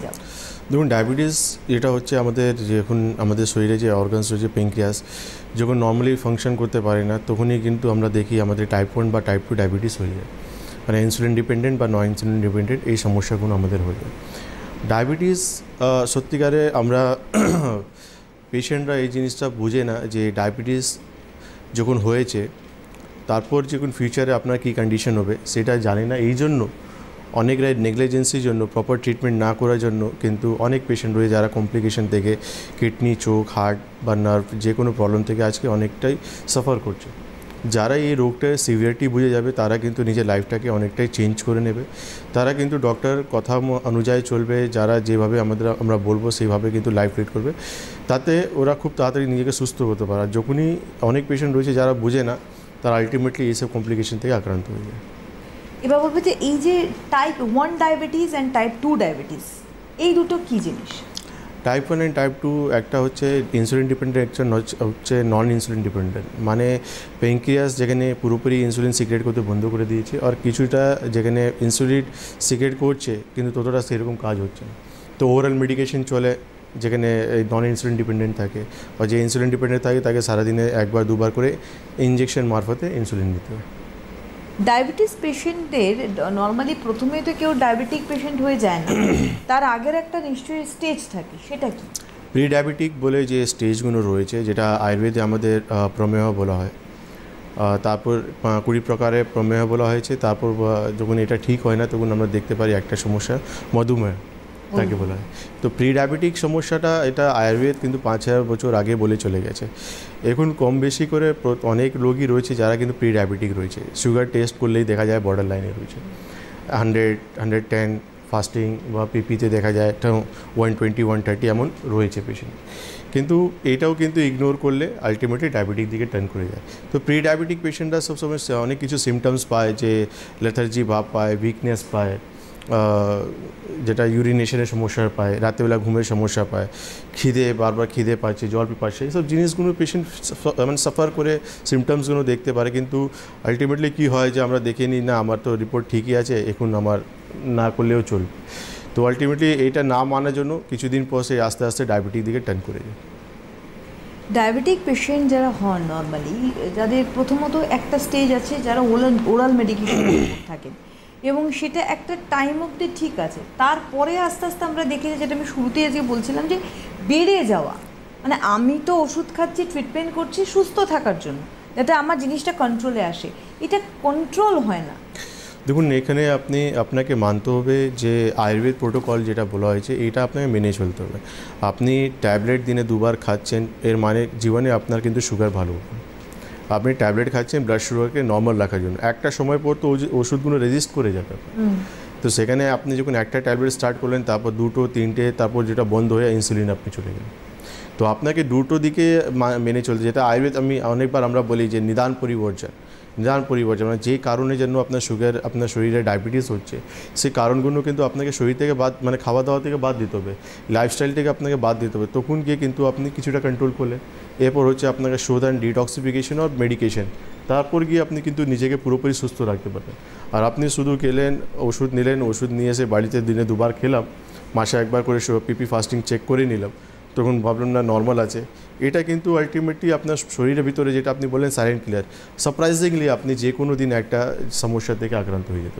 যাও। দেখুন ডায়াবেটিস এটা হচ্ছে আমাদের যখন আমাদের শরীরে যে অর্গানস রয়েছে প্যানক্রিয়াস যখন নর্মালি ফাংশন করতে পারে না তখনই কিন্তু আমরা দেখি আমাদের টাইপ 1 বা টাইপ 2 ডায়াবেটিস হয়ে যায়, মানে ইনসুলিন ডিপেন্ডেন্ট বা নন ইনসুলিন ডিপেন্ডেন্ট এই সমস্যাগুলো আমাদের হয়ে যায়। ডায়াবেটিস সত্যিকারে আমরা পেশেন্টরা এই জিনিসটা বুঝে না যে ডায়াবেটিস যখন হয়েছে তারপর যখন ফিউচারে আপনার কী কন্ডিশন হবে সেটা জানি না, এই জন্য অনেকরাই নেগলিজেন্সির জন্য প্রপার ট্রিটমেন্ট না করার জন্য কিন্তু অনেক পেশেন্ট রয়েছে যারা কমপ্লিকেশন থেকে কিডনি, চোখ, হার্ট বা নার্ভ যে কোনো প্রবলেম থেকে আজকে অনেকটাই সাফার করছে। যারা এই রোগটার সিভিয়ারিটি বুঝে যাবে তারা কিন্তু নিজের লাইফটাকে অনেকটাই চেঞ্জ করে নেবে, তারা কিন্তু ডক্টর কথা অনুযায়ী চলবে, যারা যেভাবে আমরা বলবো সেইভাবে কিন্তু লাইফ লিড করবে, তাতে ওরা খুব তাড়াতাড়ি নিজেকে সুস্থ হতে পারে। আর যখনই অনেক পেশেন্ট রয়েছে যারা বুঝে না তারা আলটিমেটলি এইসব কমপ্লিকেশন থেকে আক্রান্ত হয়ে যায়। এবার বলবো যে এই যে type 1 diabetes and type 2 diabetes এই দুটো কী জিনিস? টাইপ 1 অ্যান্ড টাইপ 2 একটা হচ্ছে ইনসুলিন ডিপেন্ডেন্ট, একটা হচ্ছে নন ইনসুলিন ডিপেন্ডেন্ট, মানে প্যানক্রিয়াস যেখানে পুরোপুরি ইনসুলিন সিক্রেট করতে বন্ধ করে দিয়েছে আর কিছুটা যেখানে ইনসুলিন সিক্রেট করছে কিন্তু ততটা সেরকম কাজ হচ্ছে না। তো ওরাল মেডিকেশন চলে যেখানে এই নন ইনসুলিন ডিপেন্ডেন্ট থাকে, আর যে ইনসুলিন ডিপেন্ডেন্ট থাকে তাকে সারাদিনে একবার দুবার করে ইঞ্জেকশন মারফতে ইনসুলিন দিতে হয়। ডায়াবেটিস পেশেন্টদের নর্মালি প্রথমে তো কেউ ডায়াবেটিক পেশেন্ট হয়ে যায় না, তার আগের একটা নিশ্চয়ই স্টেজ থাকে, সেটা কি? প্রি ডায়াবেটিক বলে যে স্টেজগুলো রয়েছে যেটা আয়ুর্বেদে আমাদের প্রমেহ বলা হয়, তারপর 20 প্রকারের প্রমেহ বলা হয়েছে। তারপর যখন এটা ঠিক হয় না তখন আমরা দেখতে পারি একটা সমস্যা মধুমেহ তাকে বলা হয়। তো প্রি ডায়াবেটিক সমস্যাটা এটা আয়ুর্বেদ কিন্তু 5000 বছর আগে বলে চলে গেছে। এখন কম বেশি করে অনেক রোগী রয়েছে যারা কিন্তু প্রি ডায়াবেটিক রয়েছে, সুগার টেস্ট করলেই দেখা যায় বর্ডার লাইনে রয়েছে, 100, 110 ফাস্টিং বা পিপিতে দেখা যায় 120, 130 এমন রয়েছে পেশেন্ট। কিন্তু এটাও কিন্তু ইগনোর করলে আলটিমেটলি ডায়াবেটিক দিকে টার্ন করে যায়। তো প্রি ডায়াবেটিক পেশেন্টরা সবসময় অনেক কিছু সিমটমস পায়, যে লেথার্জি ভাব পায়, উইকনেস পায়, যেটা ইউরিনেশনের সমস্যা পায়, রাতেবেলা ঘুমের সমস্যা পায়, বারবার খিদে পাচ্ছে, জল পিপাসা, এইসব জিনিসগুলো পেশেন্ট মানে সাফার করে সিমটমসগুলো দেখতে পারে। কিন্তু আলটিমেটলি কী হয় যে আমরা দেখে নিই না আমার তো রিপোর্ট ঠিকই আছে, এখন আমার না করলেও চলবে। তো আলটিমেটলি এইটা না মানার জন্য কিছুদিন পর সে আস্তে আস্তে ডায়াবেটিক দিকে টার্ন করে যায়। ডায়াবেটিক পেশেন্ট যারা হন নর্মালি, যাদের প্রথমত একটা স্টেজ আছে যারা ওরাল মেডিকেশন থাকেন এবং সেটা একটা টাইম অবধি ঠিক আছে, তারপরে আস্তে আস্তে আমরা দেখি যেটা আমি শুরুতেই আজকে বলছিলাম যে বেড়ে যাওয়া, মানে আমি তো ওষুধ খাচ্ছি, ট্রিটমেন্ট করছি সুস্থ থাকার জন্য যাতে আমার জিনিসটা কন্ট্রোলে আসে, এটা কন্ট্রোল হয় না। দেখুন এখানে আপনাকে মানতে হবে যে আয়ুর্বেদ প্রোটোকল যেটা বলা হয়েছে এটা আপনাকে মেনে চলতে হবে। আপনি ট্যাবলেট দিনে 2 বার খাচ্ছেন, এর মানে জীবনে আপনার কিন্তু সুগার ভালো হবে। আপনি ট্যাবলেট খাচ্ছেন ব্লাড সুগারকে নর্মাল রাখার জন্য, একটা সময় পর তো ওষুধগুলো রেজিস্ট করে যাবে। তো সেখানে আপনি যখন একটা ট্যাবলেট স্টার্ট করলেন, তারপর 2টো 3টে, তারপর যেটা বন্ধ হয়ে ইনসুলিন আপনি চলে গেলেন। তো আপনাকে 2টো দিকে মেনে চলতে, যেটা আয়ুর্বেদ আমি অনেকবার আমরা বলি যে নিদান পরিবর্জন, মানে যে কারণে জন্য আপনার শরীরে ডায়াবেটিস হচ্ছে সেই কারণগুলো কিন্তু আপনাকে শরীর থেকে মানে খাওয়া দাওয়া থেকে বাদ দিতে হবে, লাইফস্টাইল থেকে আপনাকে বাদ দিতে হবে, তখন গিয়ে কিন্তু আপনি কিছুটা কন্ট্রোল করলেন। এরপর হচ্ছে আপনাকে শোধ অ্যান্ড ডিটক্সিফিকেশন আর মেডিকেশন, তারপর গিয়ে আপনি কিন্তু নিজেকে পুরোপুরি সুস্থ রাখতে পারবেন। আর আপনি শুধু ওষুধ নিলেন, ওষুধ নিয়ে এসে বাড়িতে দিনে 2 বার খেলাম, মাসে একবার করে পিপি ফাস্টিং চেক করে নিলাম, তখন ভাবলাম না নর্মাল আছে, এটা কিন্তু আলটিমেটলি আপনার শরীরের ভিতরে যেটা আপনি বললেন সাইলেন্ট কিলার, সারপ্রাইজিংলি আপনি যে কোনো দিন একটা সমস্যা থেকে আক্রান্ত হয়ে যেতে।